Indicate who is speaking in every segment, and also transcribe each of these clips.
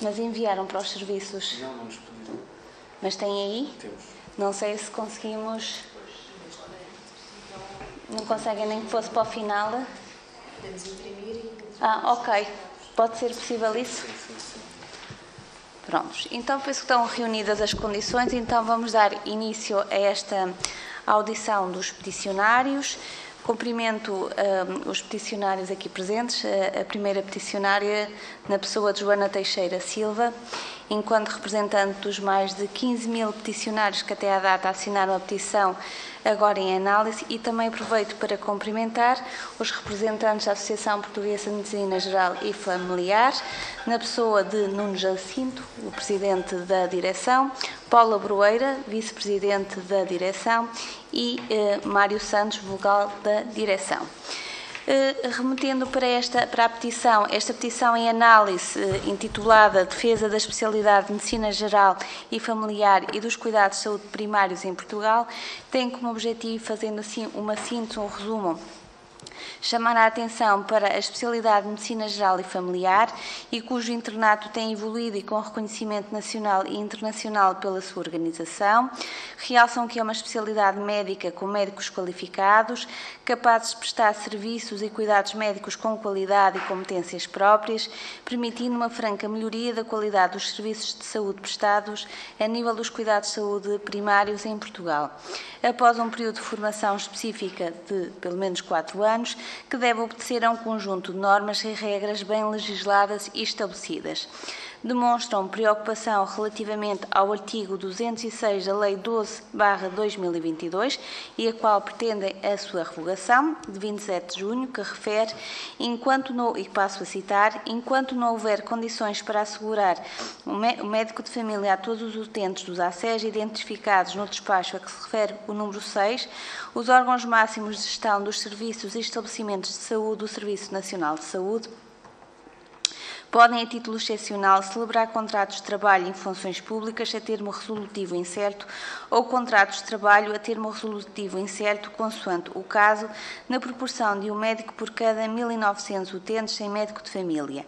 Speaker 1: Mas enviaram para os serviços?
Speaker 2: Não, não nos pediram.
Speaker 1: Mas tem aí?
Speaker 2: Temos.
Speaker 1: Não sei se conseguimos... Não conseguem nem que fosse para o final?
Speaker 3: Podemos imprimir e...
Speaker 1: Ok. Pode ser possível isso?
Speaker 2: Sim.
Speaker 1: Prontos. Então, penso que estão reunidas as condições, então vamos dar início a esta audição dos peticionários. Cumprimento os peticionários aqui presentes, a primeira peticionária na pessoa de Joana Teixeira Silva, enquanto representante dos mais de 15.000 peticionários que até à data assinaram a petição agora em análise, e também aproveito para cumprimentar os representantes da Associação Portuguesa de Medicina Geral e Familiar, na pessoa de Nuno Jacinto, o Presidente da Direção, Paula Broeira, Vice-Presidente da Direção, e Mário Santos, Vogal da Direção. Remetendo para a petição, esta petição em análise intitulada Defesa da Especialidade de Medicina Geral e Familiar e dos Cuidados de Saúde Primários em Portugal, tem como objetivo, fazendo assim uma síntese, um resumo, chamar a atenção para a especialidade de Medicina Geral e Familiar e cujo internato tem evoluído e com reconhecimento nacional e internacional pela sua organização. Realçam que é uma especialidade médica com médicos qualificados, capazes de prestar serviços e cuidados médicos com qualidade e competências próprias, permitindo uma franca melhoria da qualidade dos serviços de saúde prestados a nível dos cuidados de saúde primários em Portugal. Após um período de formação específica de pelo menos 4 anos, que deve obedecer a um conjunto de normas e regras bem legisladas e estabelecidas. Demonstram preocupação relativamente ao artigo 206 da Lei 12/2022 e a qual pretendem a sua revogação, de 27 de junho, que refere, e passo a citar, enquanto não houver condições para assegurar o médico de família a todos os utentes dos ACES identificados no despacho a que se refere o número 6, os órgãos máximos de gestão dos serviços e estabelecimentos de saúde do Serviço Nacional de Saúde podem, a título excepcional, celebrar contratos de trabalho em funções públicas a termo resolutivo incerto ou contratos de trabalho a termo resolutivo incerto, consoante o caso, na proporção de um médico por cada 1.900 utentes sem médico de família,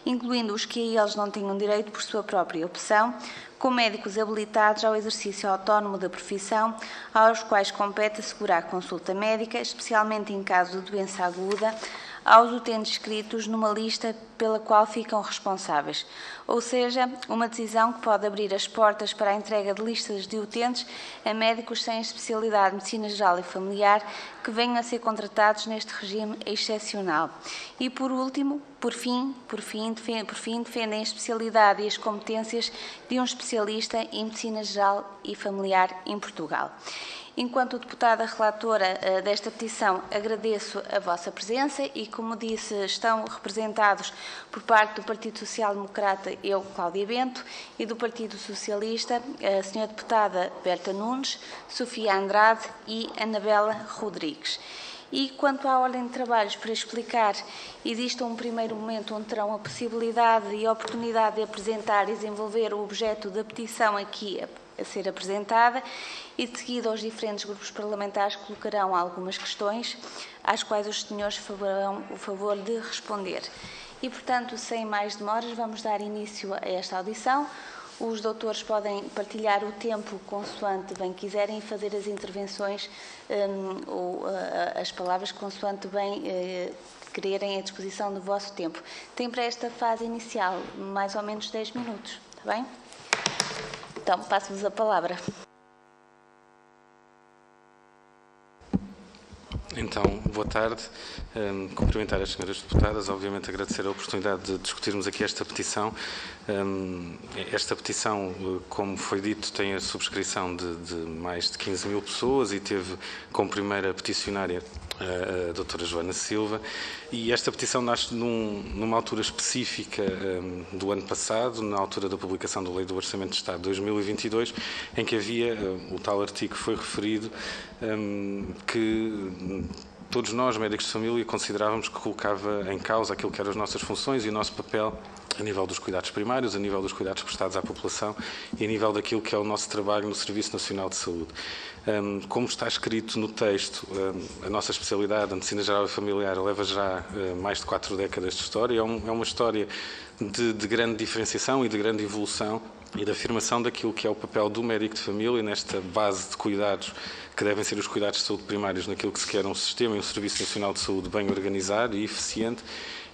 Speaker 1: incluindo os que a eles não tenham direito por sua própria opção, com médicos habilitados ao exercício autónomo da profissão, aos quais compete assegurar consulta médica, especialmente em caso de doença aguda, aos utentes inscritos numa lista pela qual ficam responsáveis, ou seja, uma decisão que pode abrir as portas para a entrega de listas de utentes a médicos sem especialidade de medicina geral e familiar que venham a ser contratados neste regime excepcional. E, por último, por fim, defendem a especialidade e as competências de um especialista em medicina geral e familiar em Portugal. Enquanto deputada relatora desta petição, agradeço a vossa presença e, como disse, estão representados por parte do Partido Social Democrata, eu, Cláudia Bento, e do Partido Socialista, a senhora deputada Berta Nunes, Sofia Andrade e Anabela Rodrigues. E quanto à ordem de trabalhos, para explicar, existe um primeiro momento onde terão a possibilidade e a oportunidade de apresentar e desenvolver o objeto da petição aqui a ser apresentada e, de seguida, os diferentes grupos parlamentares colocarão algumas questões às quais os senhores farão o favor de responder. E, portanto, sem mais demoras, vamos dar início a esta audição. Os doutores podem partilhar o tempo consoante bem quiserem e fazer as intervenções ou as palavras consoante bem quererem à disposição do vosso tempo. Tem para esta fase inicial mais ou menos 10 minutos, está bem? Então, passo-vos a palavra.
Speaker 2: Então, boa tarde. Cumprimentar as senhoras deputadas, obviamente agradecer a oportunidade de discutirmos aqui esta petição. Esta petição, como foi dito, tem a subscrição de mais de 15.000 pessoas e teve como primeira peticionária a doutora Joana Silva, e esta petição nasce numa altura específica do ano passado, na altura da publicação da Lei do Orçamento de Estado de 2022, em que havia o tal artigo que foi referido, que todos nós, médicos de família, considerávamos que colocava em causa aquilo que eram as nossas funções e o nosso papel a nível dos cuidados primários, a nível dos cuidados prestados à população e a nível daquilo que é o nosso trabalho no Serviço Nacional de Saúde. Como está escrito no texto, a nossa especialidade, a Medicina Geral e Familiar, leva já mais de 4 décadas de história. É uma história de grande diferenciação e de grande evolução e de afirmação daquilo que é o papel do médico de família nesta base de cuidados que devem ser os cuidados de saúde primários naquilo que se quer um sistema e um Serviço Nacional de Saúde bem organizado e eficiente,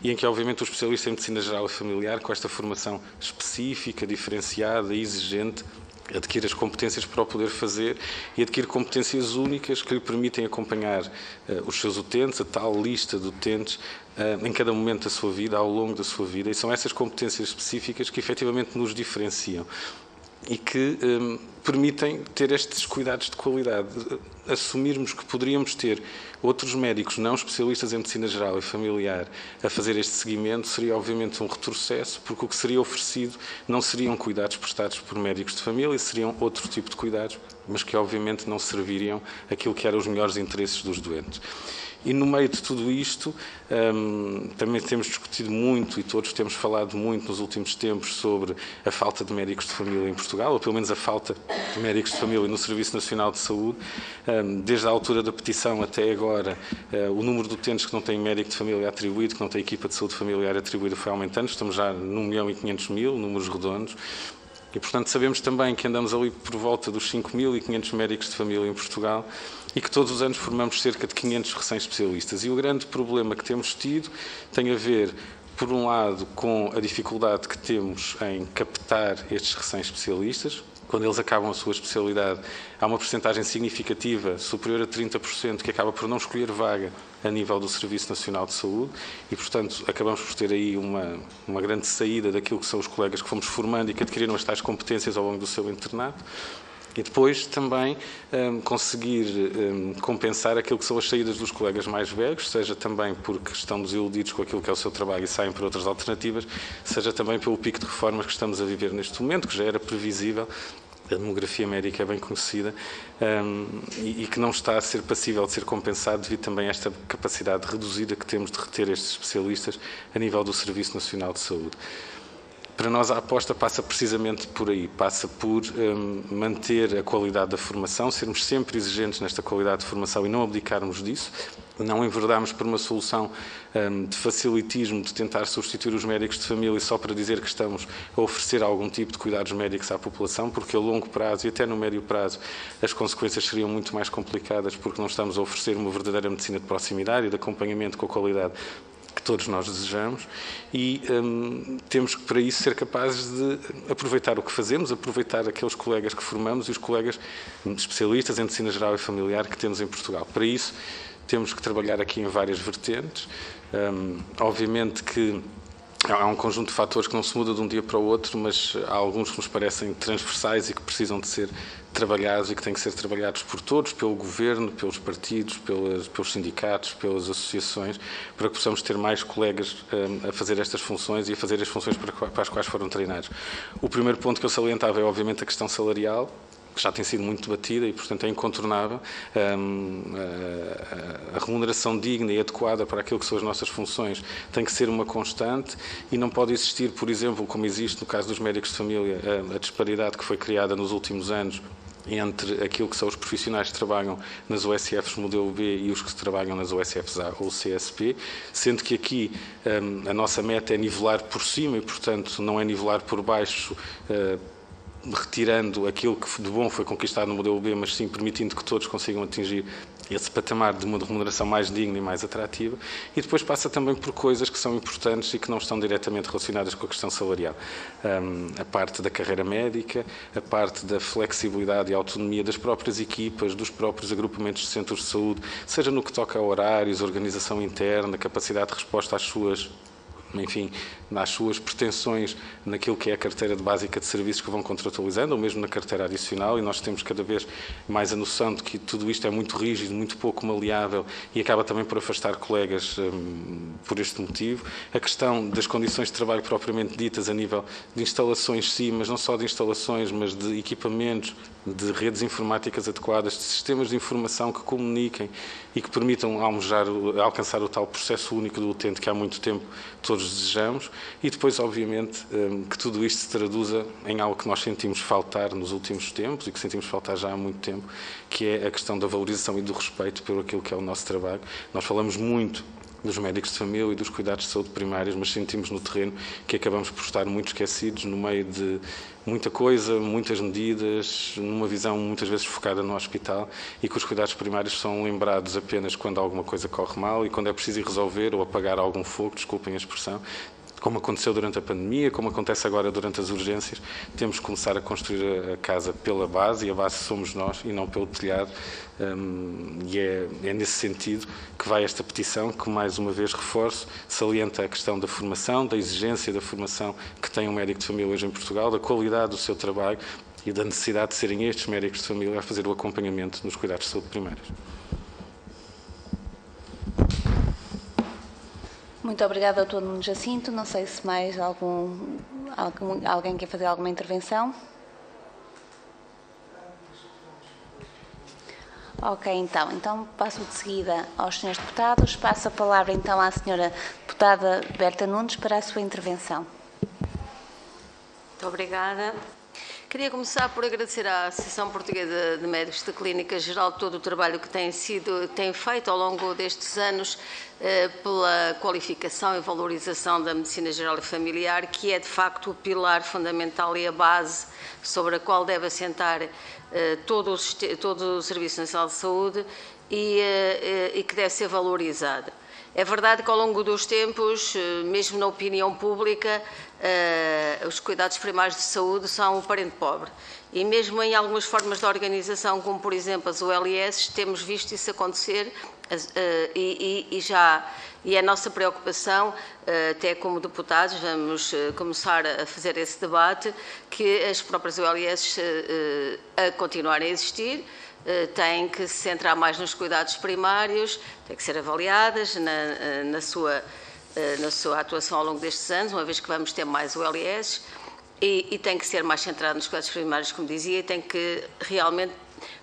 Speaker 2: e em que, obviamente, o especialista em Medicina Geral e Familiar, com esta formação específica, diferenciada e exigente, adquire as competências para o poder fazer e adquire competências únicas que lhe permitem acompanhar os seus utentes, a tal lista de utentes, em cada momento da sua vida, ao longo da sua vida, e são essas competências específicas que efetivamente nos diferenciam e que permitem ter estes cuidados de qualidade. Assumirmos que poderíamos ter outros médicos não especialistas em Medicina Geral e Familiar a fazer este seguimento seria obviamente um retrocesso, porque o que seria oferecido não seriam cuidados prestados por médicos de família, seriam outro tipo de cuidados, mas que obviamente não serviriam aquilo que eram os melhores interesses dos doentes. E no meio de tudo isto, também temos discutido muito e todos temos falado muito nos últimos tempos sobre a falta de médicos de família em Portugal, ou pelo menos a falta de médicos de família no Serviço Nacional de Saúde. Desde a altura da petição até agora, o número de utentes que não têm médico de família atribuído, que não têm equipa de saúde familiar atribuída, foi aumentando. Estamos já no 1.500.000, números redondos. E, portanto, sabemos também que andamos ali por volta dos 5.500 médicos de família em Portugal e que todos os anos formamos cerca de 500 recém-especialistas. E o grande problema que temos tido tem a ver, por um lado, com a dificuldade que temos em captar estes recém-especialistas. Quando eles acabam a sua especialidade, há uma percentagem significativa, superior a 30%, que acaba por não escolher vaga a nível do Serviço Nacional de Saúde e, portanto, acabamos por ter aí uma grande saída daquilo que são os colegas que fomos formando e que adquiriram as tais competências ao longo do seu internato. E depois também conseguir compensar aquilo que são as saídas dos colegas mais velhos, seja também porque estão desiludidos com aquilo que é o seu trabalho e saem por outras alternativas, seja também pelo pico de reformas que estamos a viver neste momento, que já era previsível. A demografia médica é bem conhecida e que não está a ser passível de ser compensado devido também a esta capacidade reduzida que temos de reter estes especialistas a nível do Serviço Nacional de Saúde. Para nós a aposta passa precisamente por aí, passa por manter a qualidade da formação, sermos sempre exigentes nesta qualidade de formação e não abdicarmos disso, não enverdarmos por uma solução de facilitismo, de tentar substituir os médicos de família só para dizer que estamos a oferecer algum tipo de cuidados médicos à população, porque a longo prazo e até no médio prazo as consequências seriam muito mais complicadas porque não estamos a oferecer uma verdadeira medicina de proximidade e de acompanhamento com a qualidade que todos nós desejamos e temos que para isso ser capazes de aproveitar o que fazemos, aproveitar aqueles colegas que formamos e os colegas especialistas em Medicina Geral e Familiar que temos em Portugal. Para isso temos que trabalhar aqui em várias vertentes. Obviamente que há um conjunto de fatores que não se muda de um dia para o outro, mas há alguns que nos parecem transversais e que precisam de ser trabalhados e que têm que ser trabalhados por todos, pelo Governo, pelos partidos, pelos sindicatos, pelas associações, para que possamos ter mais colegas a fazer estas funções e a fazer as funções para as quais foram treinados. O primeiro ponto que eu salientava é, obviamente, a questão salarial, que já tem sido muito debatida e, portanto, é incontornável. A remuneração digna e adequada para aquilo que são as nossas funções tem que ser uma constante e não pode existir, por exemplo, como existe no caso dos médicos de família, a disparidade que foi criada nos últimos anos entre aquilo que são os profissionais que trabalham nas OSFs modelo B e os que trabalham nas OSFs A ou CSP, sendo que aqui a nossa meta é nivelar por cima e, portanto, não é nivelar por baixo, retirando aquilo que de bom foi conquistado no modelo B, mas sim permitindo que todos consigam atingir esse patamar de uma remuneração mais digna e mais atrativa. E depois passa também por coisas que são importantes e que não estão diretamente relacionadas com a questão salarial. A parte da carreira médica, a parte da flexibilidade e autonomia das próprias equipas, dos próprios agrupamentos de centros de saúde, seja no que toca a horários, organização interna, capacidade de resposta às suas pretensões naquilo que é a carteira básica de serviços que vão contratualizando, ou mesmo na carteira adicional, e nós temos cada vez mais a noção de que tudo isto é muito rígido, muito pouco maleável e acaba também por afastar colegas por este motivo. A questão das condições de trabalho propriamente ditas a nível de instalações, sim, mas não só de instalações, mas de equipamentos, de redes informáticas adequadas, de sistemas de informação que comuniquem e que permitam alcançar o tal processo único do utente que há muito tempo todos todos desejamos e depois, obviamente, que tudo isto se traduza em algo que nós sentimos faltar nos últimos tempos e que sentimos faltar já há muito tempo, que é a questão da valorização e do respeito por aquilo que é o nosso trabalho. Nós falamos muito dos médicos de família e dos cuidados de saúde primários, mas sentimos no terreno que acabamos por estar muito esquecidos no meio de muita coisa, muitas medidas, numa visão muitas vezes focada no hospital e que os cuidados primários são lembrados apenas quando alguma coisa corre mal e quando é preciso ir resolver ou apagar algum fogo, desculpem a expressão, como aconteceu durante a pandemia, como acontece agora durante as urgências. Temos que começar a construir a casa pela base, e a base somos nós e não pelo telhado, e é nesse sentido que vai esta petição, que mais uma vez reforço, salienta a questão da formação, da exigência da formação que tem um médico de família hoje em Portugal, da qualidade do seu trabalho e da necessidade de serem estes médicos de família a fazer o acompanhamento nos cuidados de saúde primários.
Speaker 1: Muito obrigada, Dr. Nuno Jacinto. Não sei se mais alguém quer fazer alguma intervenção. Ok, então passo de seguida aos senhores deputados. Passo a palavra então à senhora deputada Berta Nunes para a sua intervenção.
Speaker 4: Muito obrigada. Queria começar por agradecer à Associação Portuguesa de Médicos da Clínica Geral todo o trabalho que tem feito ao longo destes anos pela qualificação e valorização da medicina geral e familiar, que é de facto o pilar fundamental e a base sobre a qual deve assentar todo o Serviço Nacional de Saúde e que deve ser valorizada. É verdade que ao longo dos tempos, mesmo na opinião pública, os cuidados primários de saúde são um parente pobre. E mesmo em algumas formas de organização, como por exemplo as OLS, temos visto isso acontecer e é a nossa preocupação, até como deputados, vamos começar a fazer esse debate, que as próprias OLS a continuarem a existir, têm que se centrar mais nos cuidados primários, têm que ser avaliadas na sua atuação ao longo destes anos, uma vez que vamos ter mais OLS, e tem que ser mais centrado nos cuidados primários, como dizia, e tem que realmente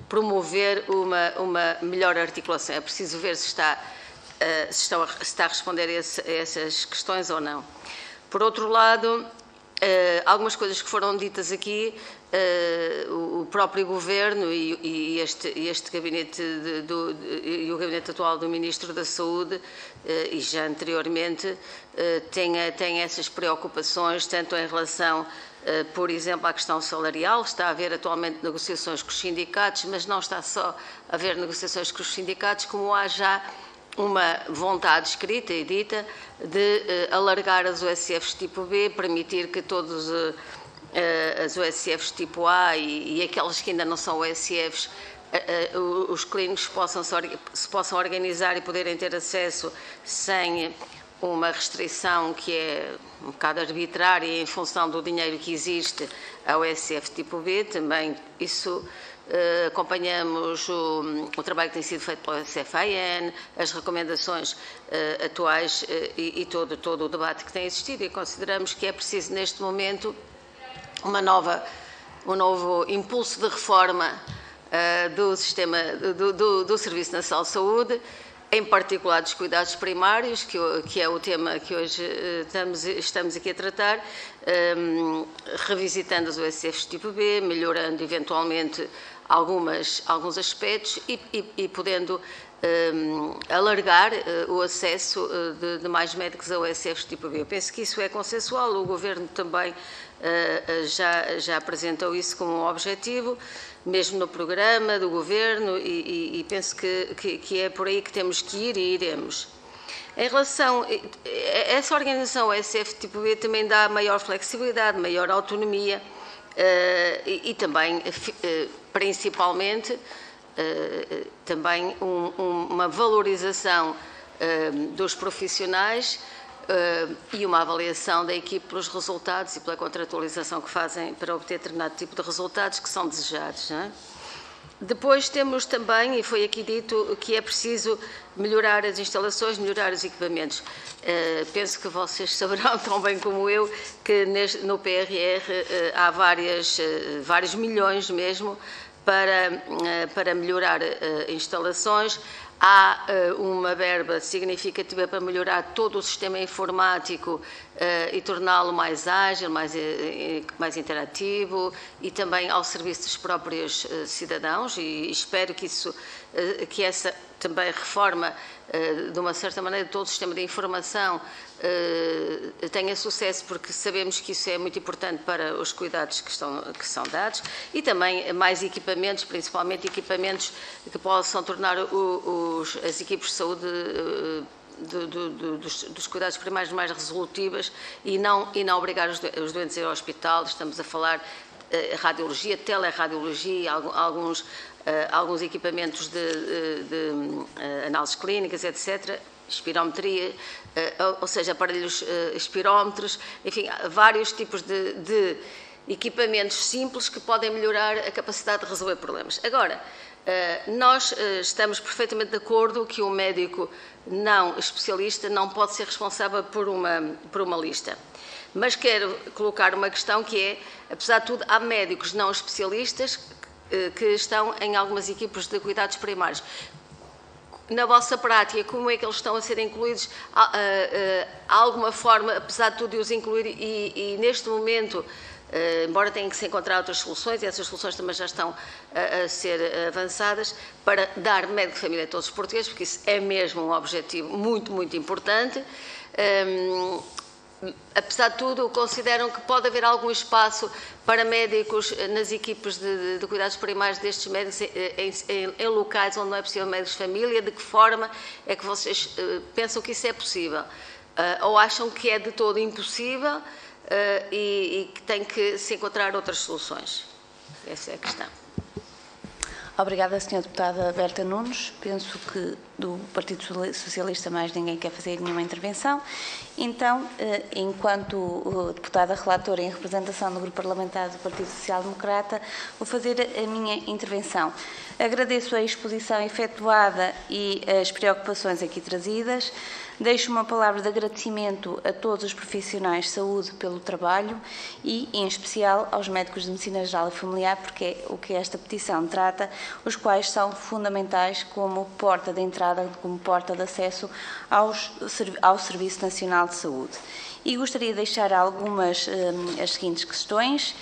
Speaker 4: promover uma melhor articulação. É preciso ver se está a responder a essas questões ou não. Por outro lado, algumas coisas que foram ditas aqui, o próprio Governo e este gabinete e o gabinete atual do Ministro da Saúde, e já anteriormente, têm essas preocupações, tanto em relação, por exemplo, à questão salarial. Está a haver atualmente negociações com os sindicatos, mas não está só a haver negociações com os sindicatos, como há já uma vontade escrita e dita de alargar as OSFs tipo B, permitir que todos as OSFs tipo A e aquelas que ainda não são OSFs, os clínicos se possam organizar e poderem ter acesso sem uma restrição que é um bocado arbitrária em função do dinheiro que existe a OSF tipo B. Também isso acompanhamos o trabalho que tem sido feito pela CFAN, as recomendações atuais e todo o debate que tem existido, e consideramos que é preciso neste momento um novo impulso de reforma do sistema do Serviço Nacional de Saúde, em particular dos cuidados primários, que é o tema que hoje estamos aqui a tratar, revisitando as OSFs tipo B, melhorando eventualmente alguns aspectos e podendo alargar o acesso de mais médicos a OSFs tipo B. Eu penso que isso é consensual, o Governo também já apresentou isso como um objetivo, mesmo no programa do Governo, e penso que é por aí que temos que ir e iremos. Em relação a essa organização OSF tipo B também dá maior flexibilidade, maior autonomia e também, principalmente, também uma valorização dos profissionais e uma avaliação da equipe pelos resultados e pela contratualização que fazem para obter determinado tipo de resultados que são desejados, não é? Depois temos também, e foi aqui dito, que é preciso melhorar as instalações, melhorar os equipamentos. Penso que vocês saberão tão bem como eu que no PRR há vários milhões mesmo para melhorar instalações. Há uma verba significativa para melhorar todo o sistema informático e torná-lo mais ágil, mais interativo e também ao serviço dos próprios cidadãos, e espero que essa também reforma, de uma certa maneira, todo o sistema de informação tenha sucesso, porque sabemos que isso é muito importante para os cuidados que são dados, e também mais equipamentos, principalmente equipamentos que possam tornar as equipes de saúde dos cuidados primários mais resolutivas e não obrigar os doentes a ir ao hospital. Estamos a falar de radiologia, teleradiologia, alguns equipamentos de análises clínicas, etc., espirometria, ou seja, aparelhos espirómetros, enfim, vários tipos de equipamentos simples que podem melhorar a capacidade de resolver problemas. Agora, nós estamos perfeitamente de acordo que um médico não especialista não pode ser responsável por uma lista. Mas quero colocar uma questão que é, apesar de tudo, há médicos não especialistas que estão em algumas equipes de cuidados primários. Na vossa prática, como é que eles estão a ser incluídos? Há alguma forma, apesar de tudo, de os incluir e neste momento, embora tenham que se encontrar outras soluções, e essas soluções também já estão a ser avançadas, para dar médico de família a todos os portugueses, porque isso é mesmo um objetivo muito, muito importante. Apesar de tudo, consideram que pode haver algum espaço para médicos nas equipes de cuidados primários destes médicos em locais onde não é possível médicos de família? De que forma é que vocês pensam que isso é possível? Ou acham que é de todo impossível e que tem que se encontrar outras soluções? Essa é a questão.
Speaker 1: Obrigada, Sra. Deputada Berta Nunes. Penso que do Partido Socialista mais ninguém quer fazer nenhuma intervenção. Então, enquanto deputada relatora em representação do Grupo Parlamentar do Partido Social Democrata, vou fazer a minha intervenção. Agradeço a exposição efetuada e as preocupações aqui trazidas. Deixo uma palavra de agradecimento a todos os profissionais de saúde pelo trabalho e, em especial, aos médicos de Medicina Geral e Familiar, porque é o que esta petição trata, os quais são fundamentais como porta de entrada, como porta de acesso ao Serviço Nacional de Saúde. E gostaria de deixar as seguintes questões.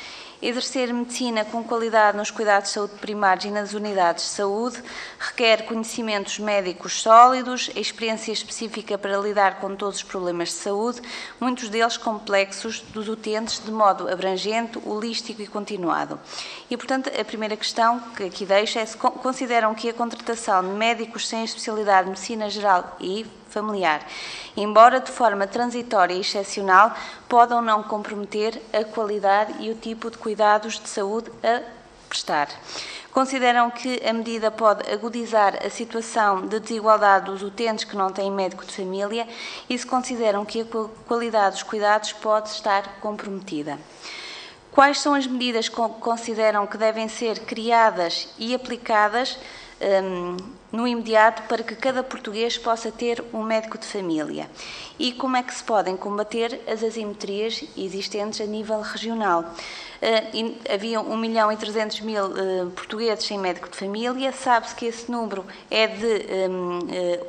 Speaker 1: Exercer medicina com qualidade nos cuidados de saúde primários e nas unidades de saúde requer conhecimentos médicos sólidos, experiência específica para lidar com todos os problemas de saúde, muitos deles complexos, dos utentes, de modo abrangente, holístico e continuado. E, portanto, a primeira questão que aqui deixo é se consideram que a contratação de médicos sem especialidade de medicina geral e familiar, embora de forma transitória e excepcional, pode ou não comprometer a qualidade e o tipo de cuidados de saúde a prestar. Consideram que a medida pode agudizar a situação de desigualdade dos utentes que não têm médico de família e se consideram que a qualidade dos cuidados pode estar comprometida. Quais são as medidas que consideram que devem ser criadas e aplicadas no imediato para que cada português possa ter um médico de família? E como é que se podem combater as assimetrias existentes a nível regional? Havia 1.300.000 portugueses sem médico de família, sabe-se que esse número é de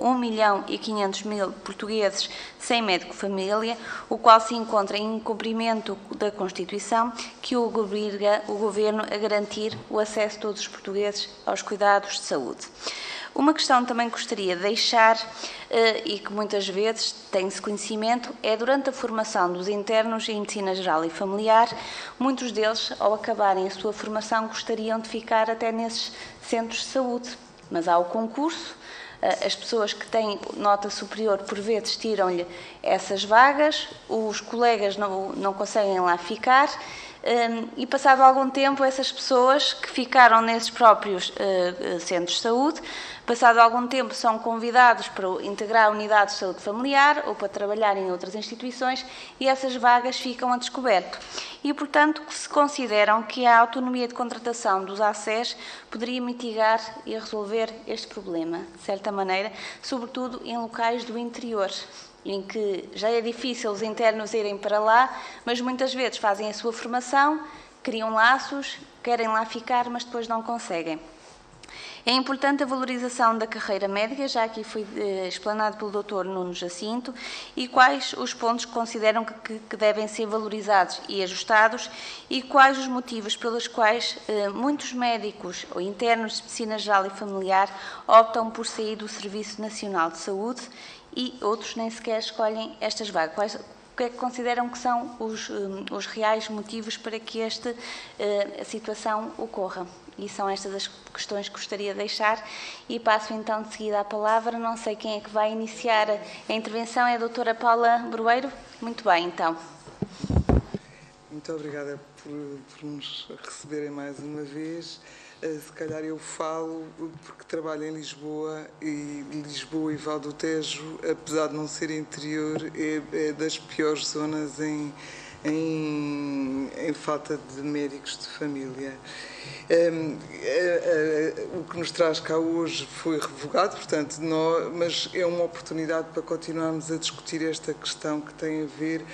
Speaker 1: 1.500.000 portugueses sem médico de família, o qual se encontra em cumprimento da Constituição, que obriga o Governo a garantir o acesso de todos os portugueses aos cuidados de saúde. Uma questão também gostaria de deixar, e que muitas vezes tem-se conhecimento, é durante a formação dos internos em Medicina Geral e Familiar, muitos deles, ao acabarem a sua formação, gostariam de ficar até nesses centros de saúde, mas há o concurso, as pessoas que têm nota superior, por vezes, tiram-lhe essas vagas, os colegas não conseguem lá ficar, e passado algum tempo essas pessoas que ficaram nesses próprios centros de saúde, passado algum tempo são convidados para integrar a unidade de saúde familiar ou para trabalhar em outras instituições e essas vagas ficam a descoberto. E, portanto, se consideram que a autonomia de contratação dos ACES poderia mitigar e resolver este problema, de certa maneira, sobretudo em locais do interior, em que já é difícil os internos irem para lá, mas muitas vezes fazem a sua formação, criam laços, querem lá ficar, mas depois não conseguem. É importante a valorização da carreira médica, já aqui foi explanado pelo Dr. Nuno Jacinto, e quais os pontos que consideram que devem ser valorizados e ajustados, e quais os motivos pelos quais muitos médicos ou internos de Medicina Geral e Familiar optam por sair do Serviço Nacional de Saúde e outros nem sequer escolhem estas vagas. O que é que consideram que são os reais motivos para que esta situação ocorra? E são estas as questões que gostaria de deixar e passo então de seguida a palavra. Não sei quem é que vai iniciar a intervenção, é a doutora Paula Broeiro? Muito bem, então.
Speaker 5: Muito obrigada por nos receberem mais uma vez. Se calhar eu falo porque trabalho em Lisboa e Lisboa e Val do Tejo, apesar de não ser interior, é das piores zonas em falta de médicos de família. O que nos traz cá hoje foi revogado, portanto, mas é uma oportunidade para continuarmos a discutir esta questão que tem a ver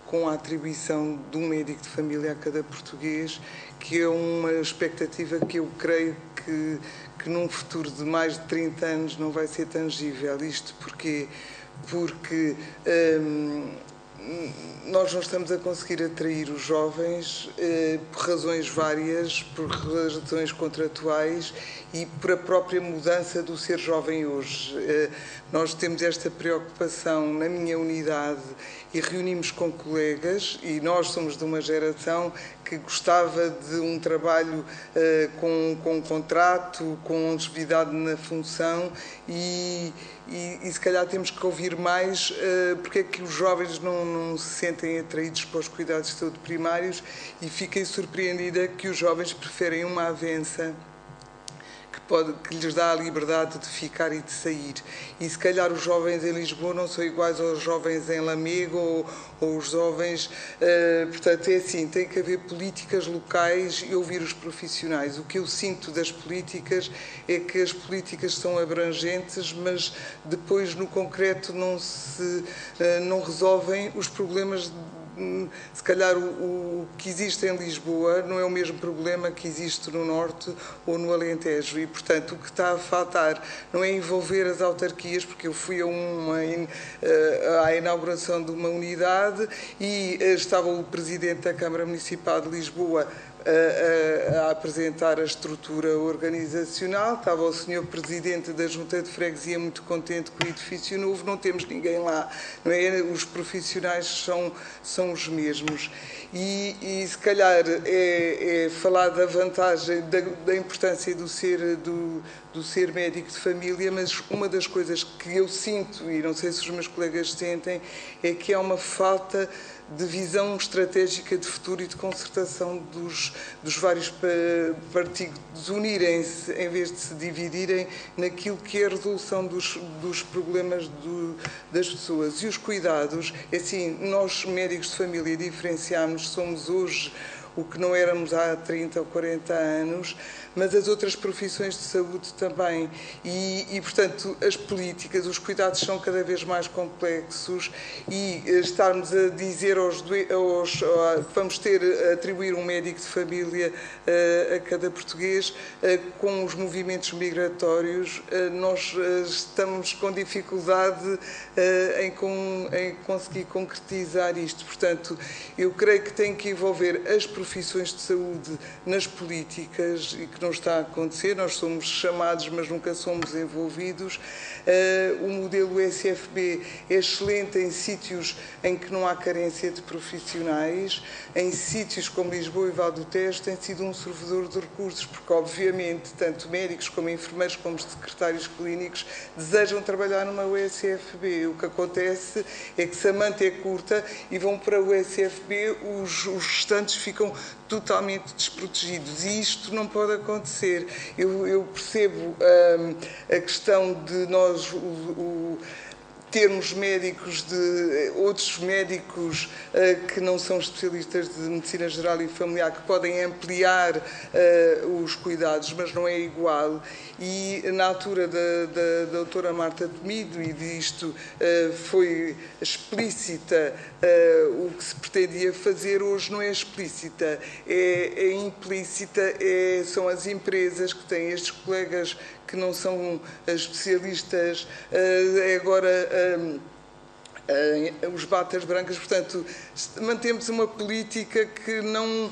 Speaker 5: com a atribuição de um médico de família a cada português, que é uma expectativa que eu creio que num futuro de mais de 30 anos não vai ser tangível. Isto porquê? Porque nós não estamos a conseguir atrair os jovens por razões várias, por razões contratuais e por a própria mudança do ser jovem hoje. Nós temos esta preocupação na minha unidade e reunimos com colegas, e nós somos de uma geração que gostava de um trabalho com contrato, com longevidade na função e se calhar temos que ouvir mais porque é que os jovens não se sentem atraídos para os cuidados de saúde primários, e fiquei surpreendida que os jovens preferem uma avança que lhes dá a liberdade de ficar e de sair. E se calhar os jovens em Lisboa não são iguais aos jovens em Lamego ou os jovens... portanto, é assim, tem que haver políticas locais e ouvir os profissionais. O que eu sinto das políticas é que as políticas são abrangentes, mas depois no concreto não resolvem os problemas. Se calhar o que existe em Lisboa não é o mesmo problema que existe no Norte ou no Alentejo, e portanto o que está a faltar não é envolver as autarquias, porque eu fui à inauguração de uma unidade e estava o Presidente da Câmara Municipal de Lisboa a apresentar a estrutura organizacional, estava o Sr. Presidente da Junta de Freguesia muito contente com o edifício novo, não temos ninguém lá, não é? Os profissionais são os mesmos. E se calhar é falar da vantagem, da importância do ser médico de família, mas uma das coisas que eu sinto, e não sei se os meus colegas sentem, é que há uma falta de visão estratégica de futuro e de concertação dos vários partidos unirem-se em vez de se dividirem naquilo que é a resolução dos problemas das pessoas. E os cuidados, assim, nós médicos de família diferenciamos, somos hoje o que não éramos há 30 ou 40 anos, mas as outras profissões de saúde também. E portanto, as políticas, os cuidados são cada vez mais complexos, e estarmos a dizer vamos atribuir um médico de família a cada português, com os movimentos migratórios, nós estamos com dificuldade em conseguir concretizar isto. Portanto, eu creio que tem que envolver as profissões de saúde nas políticas, e que não está a acontecer. Nós somos chamados, mas nunca somos envolvidos. O modelo SFB é excelente em sítios em que não há carência de profissionais. Em sítios como Lisboa e Val do Tejo tem sido um servidor de recursos, porque obviamente tanto médicos como enfermeiros como secretários clínicos desejam trabalhar numa USFB. O que acontece é que se a manta é curta e vão para o USFB, os restantes ficam totalmente desprotegidos, e isto não pode acontecer. Eu percebo a questão de nós termos médicos outros médicos que não são especialistas de medicina geral e familiar, que podem ampliar os cuidados, mas não é igual. E na altura da doutora Marta Temido, e disto foi explícita o que se pretendia fazer, hoje não é explícita, é implícita, são as empresas que têm estes colegas que não são especialistas, agora os batas brancas. Portanto, mantemos uma política que não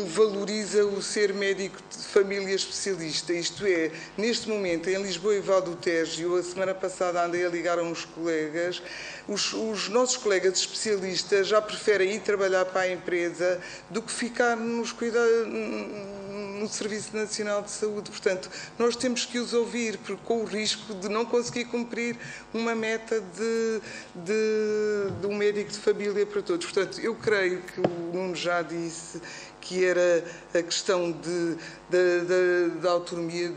Speaker 5: valoriza o ser médico de família especialista. Isto é, neste momento, em Lisboa e Val do Tejo, a semana passada andei a ligar a uns colegas, os nossos colegas especialistas já preferem ir trabalhar para a empresa do que ficar no Serviço Nacional de Saúde. Portanto, nós temos que os ouvir, com o risco de não conseguir cumprir uma meta de um médico de família para todos. Portanto, eu creio que o Nuno já disse que era a questão da autonomia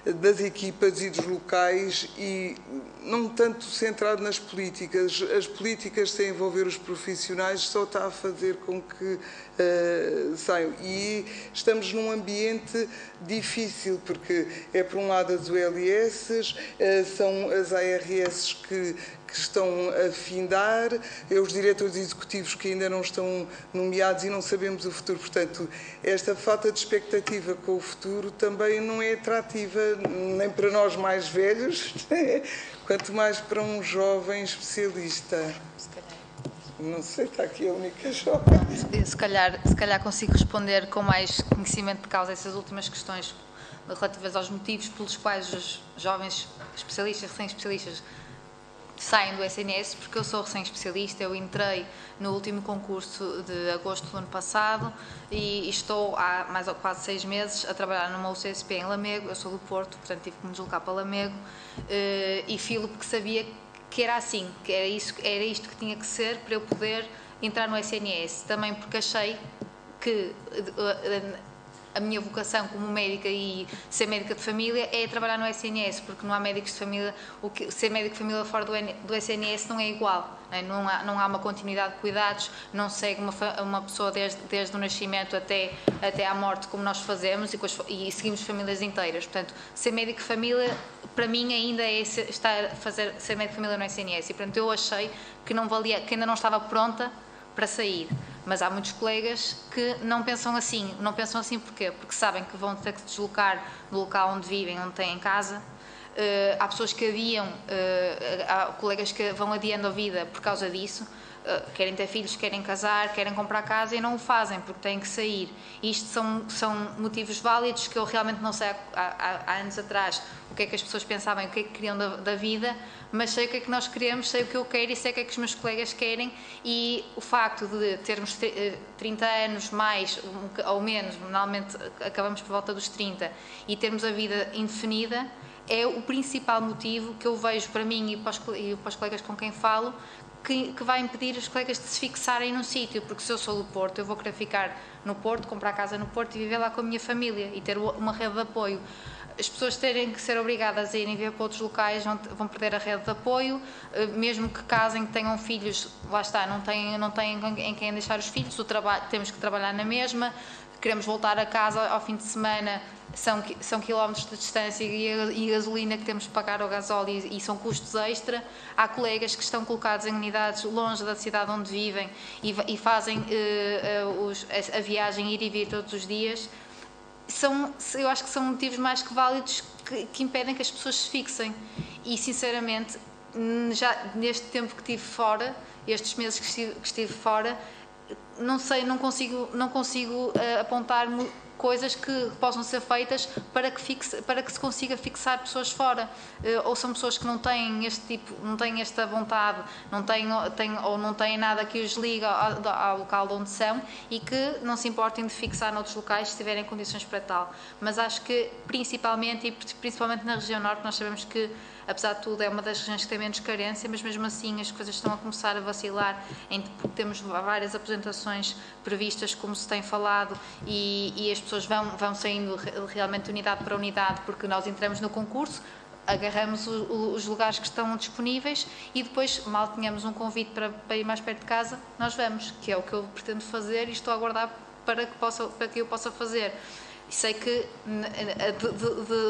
Speaker 5: das equipas e dos locais, e não tanto centrado nas políticas. As políticas, sem envolver os profissionais, só está a fazer com que saiam. E estamos num ambiente difícil, porque por um lado as ULS, são as ARS que estão a findar, os diretores executivos que ainda não estão nomeados e não sabemos o futuro. Portanto, esta falta de expectativa com o futuro também não é atrativa, nem para nós mais velhos, quanto mais para um jovem especialista. Não sei, está aqui a única jovem.
Speaker 6: Se calhar consigo responder com mais conhecimento de causa essas últimas questões relativas aos motivos pelos quais os jovens especialistas, recém-especialistas, saem do SNS, porque eu sou recém-especialista. Eu entrei no último concurso de agosto do ano passado e estou há mais ou quase 6 meses a trabalhar numa UCSP em Lamego. Eu sou do Porto, portanto tive que me deslocar para Lamego, e filo porque sabia que era assim, que era isto que tinha que ser para eu poder entrar no SNS. Também porque achei que a minha vocação como médica e ser médica de família é trabalhar no SNS, porque não há médicos de família, ser médico de família fora do SNS não é igual, não há uma continuidade de cuidados, não segue uma pessoa desde o nascimento até à morte, como nós fazemos, e seguimos famílias inteiras. Portanto, ser médico de família, para mim, ainda é ser médico de família no SNS, e portanto eu achei que não valia, que ainda não estava pronta para sair. Mas há muitos colegas que não pensam assim. Não pensam assim porquê? Porque sabem que vão ter que se deslocar do local onde vivem, onde têm casa. Há pessoas que há colegas que vão adiando a vida por causa disso. Querem ter filhos, querem casar, querem comprar casa e não o fazem porque têm que sair. Isto são motivos válidos que eu realmente não sei há anos atrás o que é que as pessoas pensavam, o que é que queriam da vida, mas sei o que é que nós queremos, sei o que eu quero e sei o que é que os meus colegas querem, e o facto de termos 30 anos mais ou menos, normalmente acabamos por volta dos 30, e termos a vida indefinida, é o principal motivo que eu vejo para mim e para os colegas com quem falo, que vai impedir os colegas de se fixarem num sítio, porque se eu sou do Porto, eu vou querer ficar no Porto, comprar casa no Porto e viver lá com a minha família e ter uma rede de apoio. As pessoas terem que ser obrigadas a irem ver para outros locais vão perder a rede de apoio, mesmo que casem, que tenham filhos, lá está, não têm em quem deixar os filhos, temos que trabalhar na mesma, queremos voltar a casa ao fim de semana, são quilómetros de distância e gasolina que temos que pagar ao gasóleo e são custos extra. Há colegas que estão colocados em unidades longe da cidade onde vivem e fazem a viagem ir e vir todos os dias. Eu acho que são motivos mais que válidos que impedem que as pessoas se fixem. E, sinceramente, já neste tempo que estive fora, estes meses que estive fora, não consigo apontar coisas que possam ser feitas para que se consiga fixar pessoas fora, ou são pessoas que não têm não têm esta vontade, não têm nada que os ligue ao local de onde são e que não se importem de fixar noutros locais se tiverem condições para tal. Mas acho que principalmente na região norte, nós sabemos que, apesar de tudo, é uma das regiões que tem menos carência, mas mesmo assim as coisas estão a começar a vacilar, porque temos várias apresentações previstas, como se tem falado, e as pessoas vão saindo realmente de unidade para unidade, porque nós entramos no concurso, agarramos os lugares que estão disponíveis e depois, mal tenhamos um convite para ir mais perto de casa, nós vamos, que é o que eu pretendo fazer e estou a aguardar para que eu possa fazer. E sei que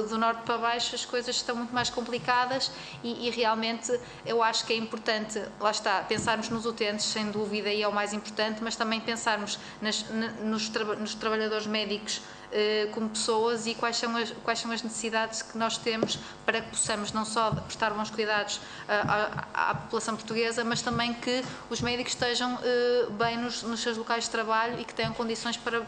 Speaker 6: do norte para baixo as coisas estão muito mais complicadas e realmente eu acho que é importante, lá está, pensarmos nos utentes, sem dúvida, e é o mais importante, mas também pensarmos nos trabalhadores médicos como pessoas e quais são as necessidades que nós temos para que possamos não só prestar bons cuidados à população portuguesa, mas também que os médicos estejam bem nos seus locais de trabalho e que tenham condições para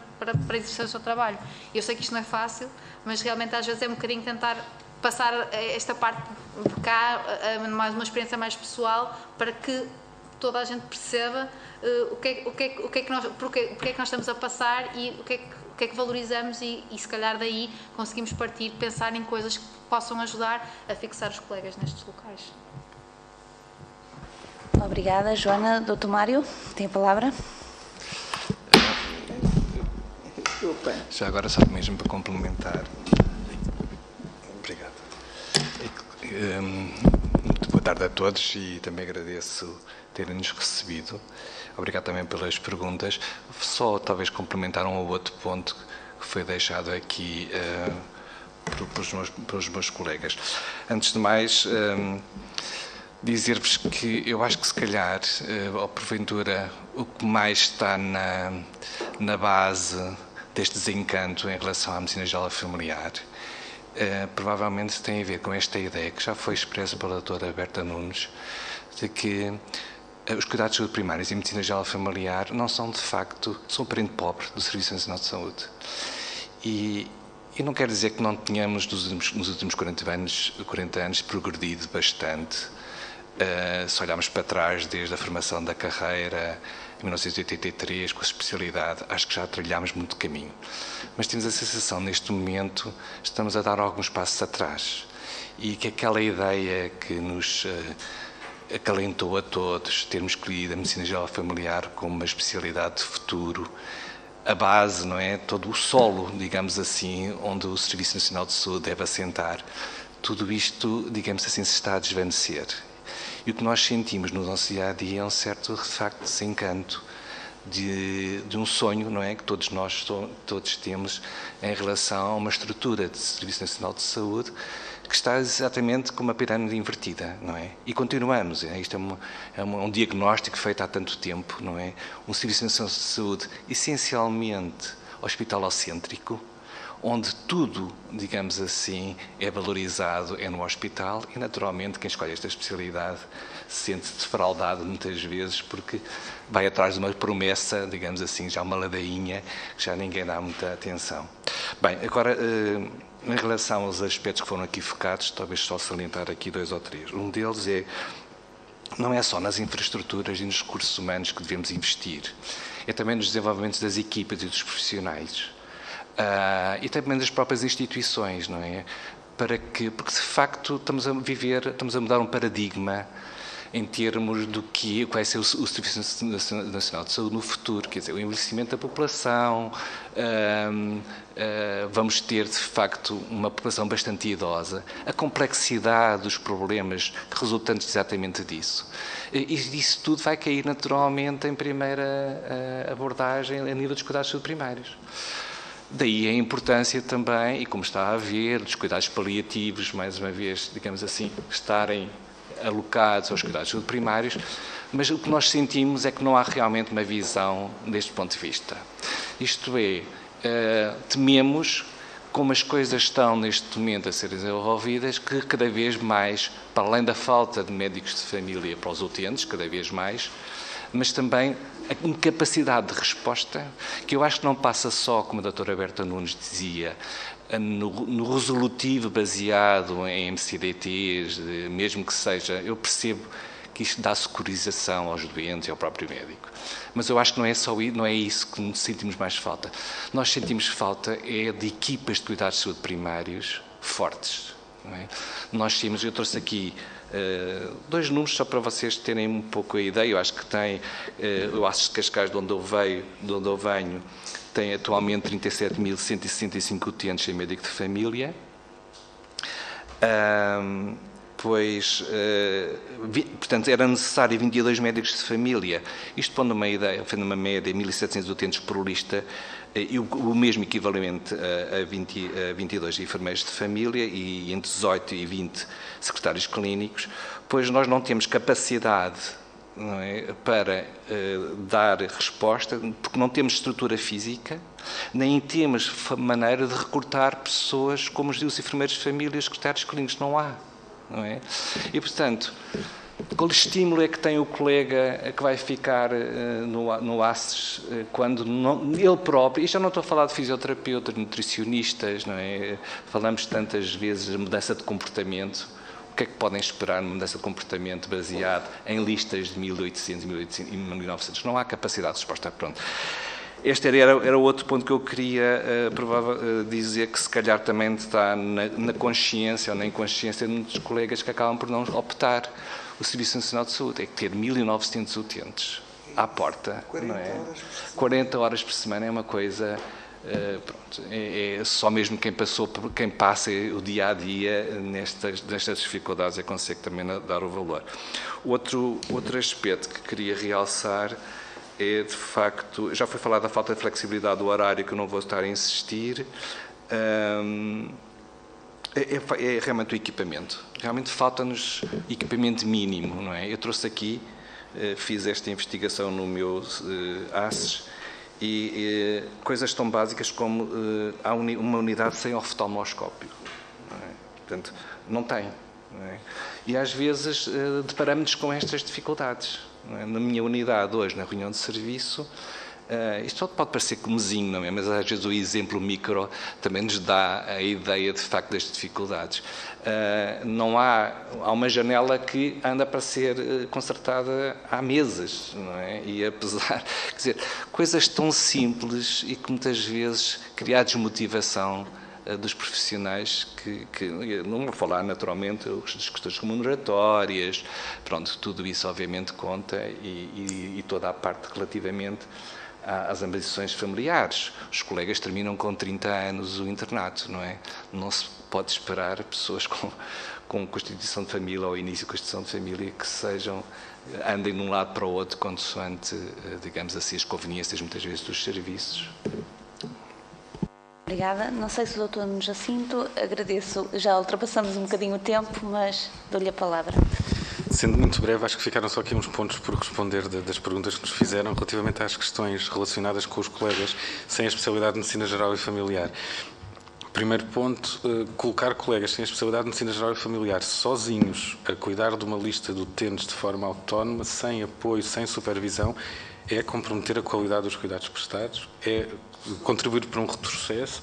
Speaker 6: exercer o seu trabalho. Eu sei que isto não é fácil, mas realmente às vezes é um bocadinho tentar passar esta parte de cá, mais uma experiência mais pessoal, para que toda a gente perceba porque é que nós estamos a passar e o que é que valorizamos e se calhar daí conseguimos partir, pensar em coisas que possam ajudar a fixar os colegas nestes locais.
Speaker 1: Obrigada, Joana. Dr. Mário, tem a palavra.
Speaker 7: Já agora só mesmo para complementar. Obrigado. Muito boa tarde a todos e também agradeço terem-nos recebido. Obrigado também pelas perguntas. Só talvez complementar um ou outro ponto que foi deixado aqui pelos meus colegas. Antes de mais, dizer-vos que eu acho que se calhar, ou porventura, o que mais está na base deste desencanto em relação à medicina geral familiar, provavelmente tem a ver com esta ideia que já foi expressa pela doutora Berta Nunes, de que os cuidados de saúde primários e a medicina geral familiar não são, de facto, são um parente pobre do Serviço Nacional de Saúde. E não quer dizer que não tenhamos, nos últimos 40 anos, progredido bastante. Se olharmos para trás, desde a formação da carreira, em 1983, com a especialidade, acho que já trilhámos muito caminho. Mas temos a sensação, neste momento, estamos a dar alguns passos atrás. E que aquela ideia que nos acalentou a todos, termos escolhido a medicina geral familiar como uma especialidade de futuro, a base, não é? Todo o solo, digamos assim, onde o Serviço Nacional de Saúde deve assentar, tudo isto, digamos assim, se está a desvanecer. E o que nós sentimos no nosso dia-a-dia é um certo, de facto, desencanto de um sonho, não é? Que todos nós temos em relação a uma estrutura de Serviço Nacional de Saúde que está exatamente com uma pirâmide invertida, não é? E continuamos, isto é um diagnóstico feito há tanto tempo, não é? Um Serviço Nacional de Saúde essencialmente hospitalocêntrico, onde tudo, digamos assim, é valorizado, é no hospital e, naturalmente, quem escolhe esta especialidade sente-se defraudado muitas vezes porque vai atrás de uma promessa, digamos assim, já uma ladainha, que já ninguém dá muita atenção. Bem, agora, em relação aos aspectos que foram aqui focados, talvez só salientar aqui 2 ou 3. Um deles não é só nas infraestruturas e nos recursos humanos que devemos investir, é também nos desenvolvimentos das equipas e dos profissionais. E também das próprias instituições, não é? Porque de facto estamos a mudar um paradigma em termos do que vai ser o Serviço Nacional de Saúde no futuro, quer dizer, o envelhecimento da população, vamos ter de facto uma população bastante idosa, a complexidade dos problemas resultantes exatamente disso. E isso tudo vai cair naturalmente em primeira abordagem a nível dos cuidados de saúde primários. Daí a importância também, e como está a ver, dos cuidados paliativos, mais uma vez, digamos assim, estarem alocados aos cuidados primários, mas o que nós sentimos é que não há realmente uma visão deste ponto de vista. Isto é, tememos, como as coisas estão neste momento a ser desenvolvidas, que cada vez mais, para além da falta de médicos de família para os utentes, cada vez mais, mas também a incapacidade de resposta, que eu acho que não passa só, como a doutora Berta Nunes dizia, no resolutivo baseado em MCDTs, mesmo que seja, eu percebo que isto dá securização aos doentes e ao próprio médico. Mas eu acho que não é isso que sentimos mais falta. Nós sentimos falta de equipas de cuidados de saúde primários fortes. Não é? Eu trouxe aqui 2 números só para vocês terem um pouco a ideia. Eu acho que o Aços de Cascais, de onde eu venho, tem atualmente 37.165 utentes em médico de família. Portanto, era necessário 22 médicos de família. Isto pondo uma ideia, fazendo uma média, 1.700 utentes por lista, e o mesmo equivalente a 22 enfermeiros de família e entre 18 e 20 secretários clínicos, pois nós não temos capacidade, não é, para dar resposta, porque não temos estrutura física, nem temos maneira de recrutar pessoas como os enfermeiros de família e os secretários clínicos. Não há. Não é? E, portanto, qual estímulo é que tem o colega que vai ficar no ACES quando não, ele próprio, isto eu não estou a falar de fisioterapeutas, nutricionistas, não é? Falamos tantas vezes de mudança de comportamento. O que é que podem esperar numa mudança de comportamento baseado em listas de 1800 e 1900? Não há capacidade de resposta. Pronto. Este era outro ponto que eu queria dizer, que se calhar também está na consciência ou na inconsciência de muitos colegas que acabam por não optar. O Serviço Nacional de Saúde é que ter 1.900 utentes à porta, não é? 40 horas por semana é uma coisa... pronto, é só mesmo quem passa o dia a dia nestas dificuldades é que consegue também dar o valor. Outro aspecto que queria realçar é, de facto, já foi falado da falta de flexibilidade do horário, que eu não vou estar a insistir, é realmente o equipamento. Realmente falta-nos equipamento mínimo, não é? Eu trouxe aqui, fiz esta investigação no meu ACES, e coisas tão básicas como há uma unidade sem oftalmoscópio. Não é? Portanto, não tem. Não é? E às vezes deparamos-nos com estas dificuldades. Não é? Na minha unidade hoje, na reunião de serviço, isto pode parecer comezinho, não é? Mas às vezes o exemplo micro também nos dá a ideia de facto das dificuldades. Não há uma janela que anda para ser consertada há meses, não é? E apesar, quer dizer, coisas tão simples e que muitas vezes criam desmotivação dos profissionais que não vou falar naturalmente das questões remuneratórias, pronto, tudo isso obviamente conta e toda a parte relativamente às ambições familiares. Os colegas terminam com 30 anos o internato, não é? Não se pode esperar pessoas com constituição de família ou início de constituição de família que andem de um lado para o outro consoante, digamos assim, as conveniências muitas vezes dos serviços.
Speaker 1: Obrigada. Não sei se o Dr. Nuno Jacinto, agradeço, já ultrapassamos um bocadinho o tempo, mas dou-lhe a palavra.
Speaker 2: Sendo muito breve, acho que ficaram só aqui uns pontos por responder das perguntas que nos fizeram relativamente às questões relacionadas com os colegas sem a especialidade de Medicina Geral e Familiar. Primeiro ponto, colocar colegas sem a especialidade de Medicina Geral e Familiar sozinhos a cuidar de uma lista de utentes de forma autónoma, sem apoio, sem supervisão, é comprometer a qualidade dos cuidados prestados, é contribuir para um retrocesso,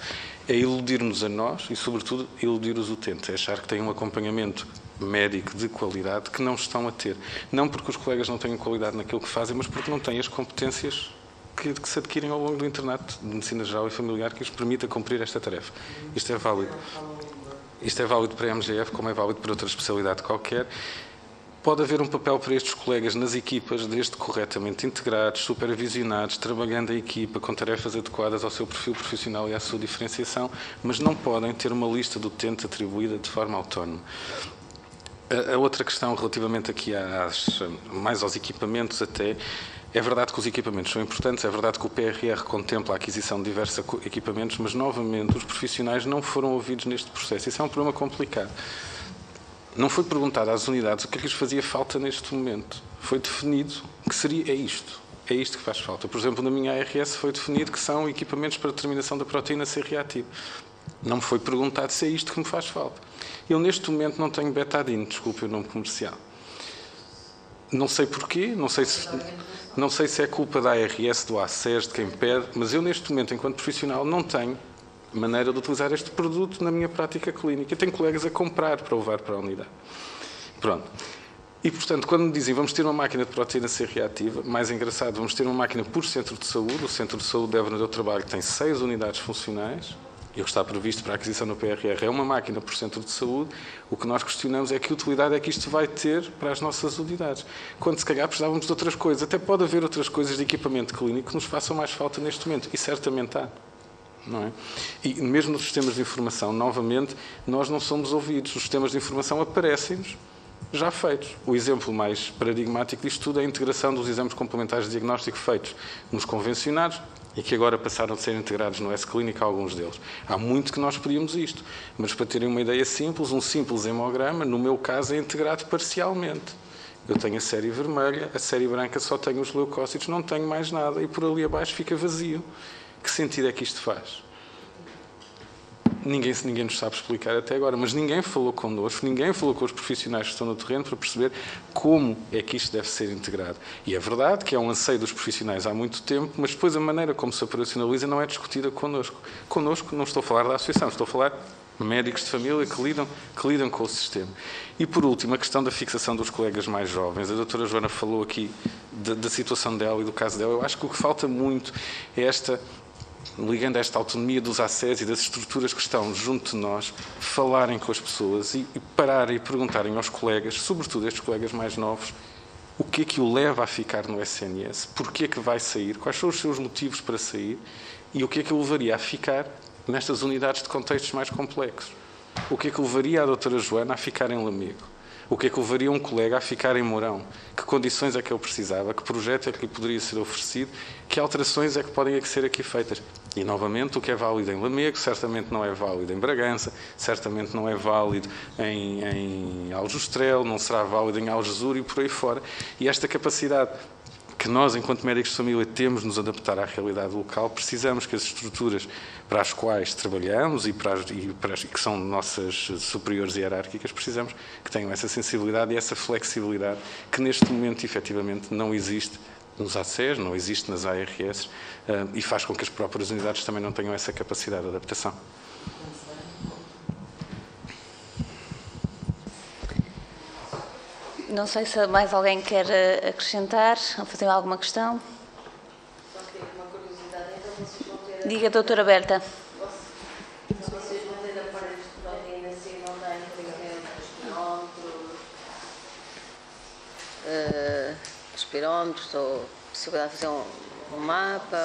Speaker 2: é iludir-nos a nós e, sobretudo, iludir os utentes, é achar que têm um acompanhamento médico de qualidade que não estão a ter. Não porque os colegas não tenham qualidade naquilo que fazem, mas porque não têm as competências que se adquirem ao longo do internato de Medicina Geral e Familiar que os permita cumprir esta tarefa. Isto é válido. Isto é válido para a MGF, como é válido para outra especialidade qualquer. Pode haver um papel para estes colegas nas equipas, desde corretamente integrados, supervisionados, trabalhando em equipa, com tarefas adequadas ao seu perfil profissional e à sua diferenciação, mas não podem ter uma lista de utentes atribuída de forma autónoma. A outra questão, relativamente aqui mais aos equipamentos até, é verdade que os equipamentos são importantes, é verdade que o PRR contempla a aquisição de diversos equipamentos, mas, novamente, os profissionais não foram ouvidos neste processo. Isso é um problema complicado. Não foi perguntado às unidades o que é que lhes fazia falta neste momento. Foi definido que é isto que faz falta. Por exemplo, na minha ARS foi definido que são equipamentos para determinação da proteína C reativa. Não me foi perguntado se é isto que me faz falta. Eu, neste momento, não tenho betadine, desculpe o nome comercial. Não sei porquê, não sei se é culpa da ARS, do ACES, de quem pede, mas eu, neste momento, enquanto profissional, não tenho maneira de utilizar este produto na minha prática clínica. Eu tenho colegas a comprar para levar para a unidade. Pronto. E, portanto, quando me dizem vamos ter uma máquina de proteína C reativa, mais engraçado, vamos ter uma máquina por centro de saúde. O centro de saúde de Évora, onde eu trabalho, tem 6 unidades funcionais. E o que está previsto para a aquisição no PRR é uma máquina por centro de saúde. O que nós questionamos é que utilidade é que isto vai ter para as nossas unidades. Quando, se calhar, precisávamos de outras coisas. Até pode haver outras coisas de equipamento clínico que nos façam mais falta neste momento. E certamente há. não é? E mesmo nos sistemas de informação, novamente, nós não somos ouvidos. Os sistemas de informação aparecem-nos já feitos. O exemplo mais paradigmático disto tudo é a integração dos exames complementares de diagnóstico feitos nos convencionados e que agora passaram a ser integrados no S-Clínico, alguns deles. Há muito que nós pedimos isto, mas para terem uma ideia simples, um simples hemograma, no meu caso, é integrado parcialmente. Eu tenho a série vermelha, a série branca só tenho os leucócitos, não tenho mais nada e por ali abaixo fica vazio. Que sentido é que isto faz? Ninguém nos sabe explicar até agora, mas ninguém falou connosco, ninguém falou com os profissionais que estão no terreno para perceber como é que isto deve ser integrado. E é verdade que é um anseio dos profissionais há muito tempo, mas depois a maneira como se operacionaliza não é discutida connosco. Connosco não estou a falar da associação, estou a falar de médicos de família que lidam com o sistema. E por último, a questão da fixação dos colegas mais jovens. A doutora Joana falou aqui da situação dela e do caso dela. Eu acho que o que falta muito é ligando a esta autonomia dos ACES e das estruturas que estão junto de nós, falarem com as pessoas e pararem e perguntarem aos colegas, sobretudo estes colegas mais novos, o que é que o leva a ficar no SNS, porquê é que vai sair, quais são os seus motivos para sair e o que é que o levaria a ficar nestas unidades de contextos mais complexos. O que é que levaria a doutora Joana a ficar em Lamego? O que é que levaria um colega a ficar em Mourão? Que condições é que ele precisava? Que projeto é que lhe poderia ser oferecido? Que alterações é que podem ser aqui feitas? E, novamente, o que é válido em Lamego certamente não é válido em Bragança, certamente não é válido em Aljustrel, não será válido em Algesur e por aí fora. E esta capacidade que nós, enquanto médicos de família, temos de nos adaptar à realidade local, precisamos que as estruturas para as quais trabalhamos e que são nossas superiores hierárquicas, precisamos que tenham essa sensibilidade e essa flexibilidade que neste momento, efetivamente, não existe nos ACES, não existe nas ARS e faz com que as próprias unidades também não tenham essa capacidade de adaptação.
Speaker 1: Não sei se mais alguém quer acrescentar ou fazer alguma questão.
Speaker 3: Só queria uma curiosidade, então vocês vão ter...
Speaker 1: Diga, doutora Berta.
Speaker 3: Vocês vão ter aparelhos de proteína C, não têm, por exemplo,
Speaker 4: Espirómetros, ou possibilidade de fazer um mapa,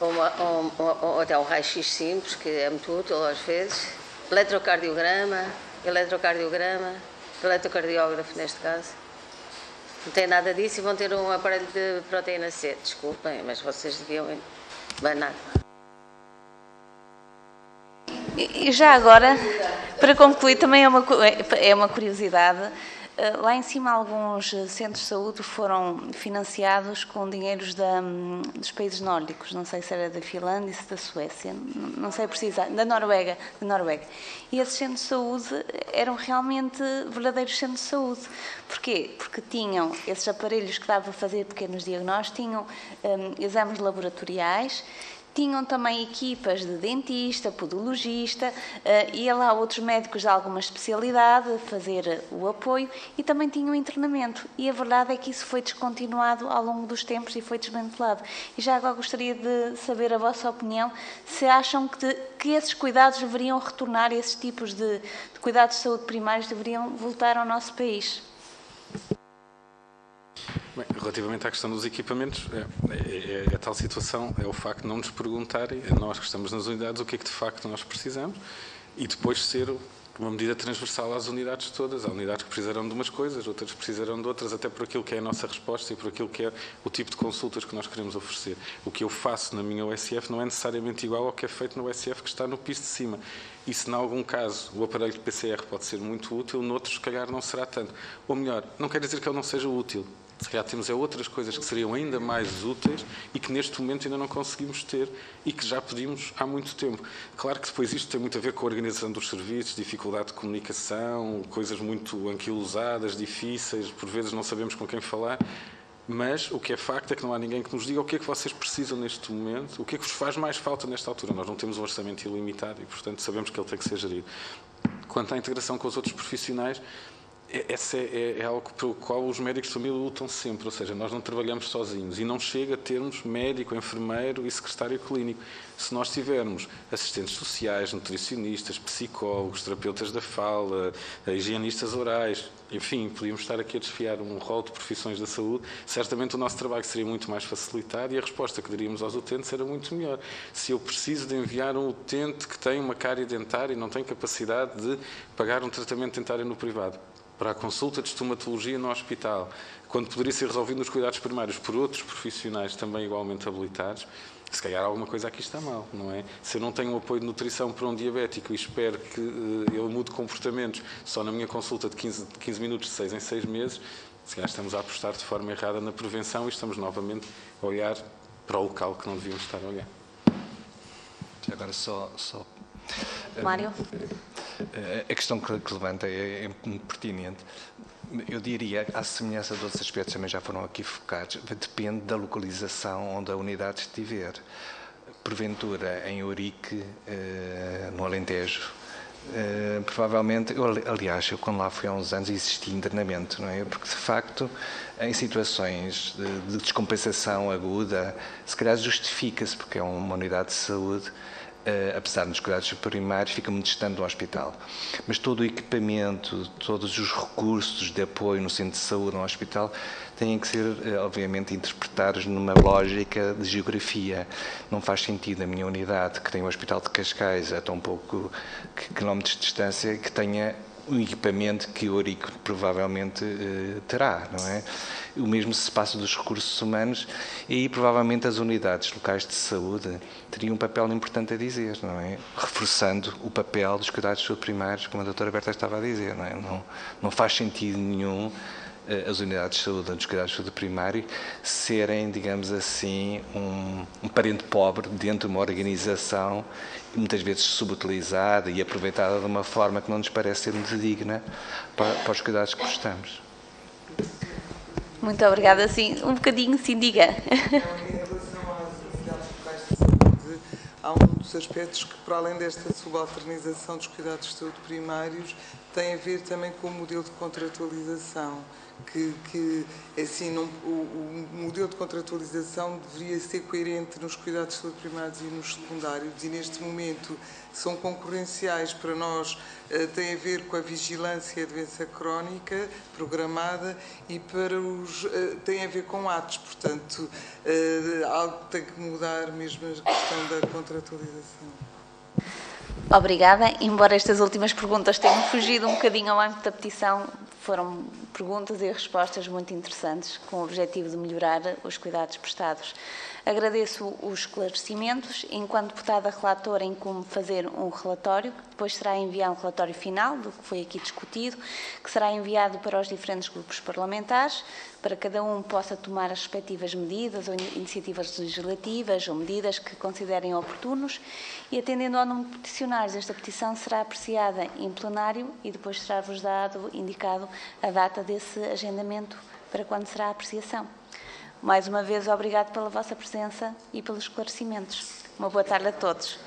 Speaker 4: ou até um raio-x simples, que é muito útil às vezes, eletrocardiograma, eletrocardiógrafo neste caso. Não tem nada disso e vão ter um aparelho de proteína C. Desculpem, mas vocês deviam... Bem, nada.
Speaker 1: E já agora, para concluir, também é uma curiosidade. Lá em cima, alguns centros de saúde foram financiados com dinheiros dos países nórdicos. Não sei se era da Finlândia, se da Suécia, não sei precisar, da Noruega. E esses centros de saúde eram realmente verdadeiros centros de saúde. Porquê? Porque tinham esses aparelhos que dava a fazer pequenos diagnósticos, tinham exames laboratoriais, tinham também equipas de dentista, podologista, ia lá outros médicos de alguma especialidade fazer o apoio e também tinham internamento. E a verdade é que isso foi descontinuado ao longo dos tempos e foi desmantelado. E já agora gostaria de saber a vossa opinião, se acham que esses cuidados deveriam retornar, esses tipos de cuidados de saúde primários deveriam voltar ao nosso país.
Speaker 2: Bem, relativamente à questão dos equipamentos, a tal situação é o facto de não nos perguntarem, a nós que estamos nas unidades, o que é que de facto nós precisamos e depois ser uma medida transversal às unidades todas. Há unidades que precisarão de umas coisas, outras precisarão de outras, até por aquilo que é a nossa resposta e por aquilo que é o tipo de consultas que nós queremos oferecer. O que eu faço na minha USF não é necessariamente igual ao que é feito no USF que está no piso de cima. E se, em algum caso, o aparelho de PCR pode ser muito útil, noutros, se calhar, não será tanto. Ou melhor, não quer dizer que ele não seja útil. Se calhar temos outras coisas que seriam ainda mais úteis e que neste momento ainda não conseguimos ter e que já pedimos há muito tempo. Claro que depois isto tem muito a ver com a organização dos serviços, dificuldade de comunicação, coisas muito anquilosadas, difíceis, por vezes não sabemos com quem falar, mas o que é facto é que não há ninguém que nos diga o que é que vocês precisam neste momento, o que é que vos faz mais falta nesta altura. Nós não temos um orçamento ilimitado e, portanto, sabemos que ele tem que ser gerido. Quanto à integração com os outros profissionais, Essa é algo pelo qual os médicos de família lutam sempre, ou seja, nós não trabalhamos sozinhos e não chega a termos médico, enfermeiro e secretário clínico. Se nós tivermos assistentes sociais, nutricionistas, psicólogos, terapeutas da fala, higienistas orais, enfim, podíamos estar aqui a desfiar um rol de profissões da saúde, certamente o nosso trabalho seria muito mais facilitado e a resposta que daríamos aos utentes era muito melhor. Se eu preciso de enviar um utente que tem uma cárie dentária e não tem capacidade de pagar um tratamento dentário no privado, para a consulta de estomatologia no hospital, quando poderia ser resolvido nos cuidados primários por outros profissionais também igualmente habilitados, se calhar alguma coisa aqui está mal, não é? Se eu não tenho um apoio de nutrição para um diabético e espero que ele mude comportamentos só na minha consulta de 15 minutos de 6 em 6 meses, se calhar estamos a apostar de forma errada na prevenção e estamos novamente a olhar para o local que não devíamos estar a olhar.
Speaker 7: Agora só
Speaker 1: Mário?
Speaker 7: A questão que levanta é muito pertinente. Eu diria, à semelhança de outros aspectos também já foram aqui focados, depende da localização onde a unidade estiver. Porventura, em Ourique, no Alentejo, provavelmente, aliás, eu quando lá fui há uns anos existia internamento, não é? Porque, de facto, em situações de descompensação aguda, se calhar justifica-se, porque é uma unidade de saúde, apesar dos cuidados primários, fica muito distante do hospital. Mas todo o equipamento, todos os recursos de apoio no centro de saúde, no hospital, têm que ser, obviamente, interpretados numa lógica de geografia. Não faz sentido a minha unidade, que tem o Hospital de Cascais a tão pouco quilómetros de distância, que tenha um equipamento que o Ourique provavelmente terá, não é? O mesmo se passa dos recursos humanos e aí provavelmente as unidades locais de saúde teriam um papel importante a dizer, não é? Reforçando o papel dos cuidados de saúde primários, como a doutora Berta estava a dizer, não é? Não faz sentido nenhum as unidades de saúde dos cuidados de saúde primário serem, digamos assim, um parente pobre dentro de uma organização muitas vezes subutilizada e aproveitada de uma forma que não nos parece ser muito digna para os cuidados que prestamos.
Speaker 1: Muito obrigada. Sim, um bocadinho, sim, diga.
Speaker 5: Em relação às unidades locais de saúde, há um dos aspectos que, para além desta subalternização dos cuidados de saúde primários, tem a ver também com o modelo de contratualização. Que assim, o modelo de contratualização deveria ser coerente nos cuidados de saúde primários e nos secundários, e neste momento são concorrenciais para nós, tem a ver com a vigilância e a doença crónica programada e tem a ver com atos, portanto, algo tem que mudar mesmo a questão da contratualização.
Speaker 1: Obrigada. Embora estas últimas perguntas tenham fugido um bocadinho ao âmbito da petição, foram perguntas e respostas muito interessantes, com o objetivo de melhorar os cuidados prestados. Agradeço os esclarecimentos. Enquanto deputada relatora, incumbe fazer um relatório, que depois será enviado um relatório final do que foi aqui discutido, que será enviado para os diferentes grupos parlamentares, para cada um possa tomar as respectivas medidas ou iniciativas legislativas ou medidas que considerem oportunos e, atendendo ao número de peticionários, esta petição será apreciada em plenário e depois será-vos indicado a data desse agendamento para quando será a apreciação. Mais uma vez, obrigado pela vossa presença e pelos esclarecimentos. Uma boa tarde a todos.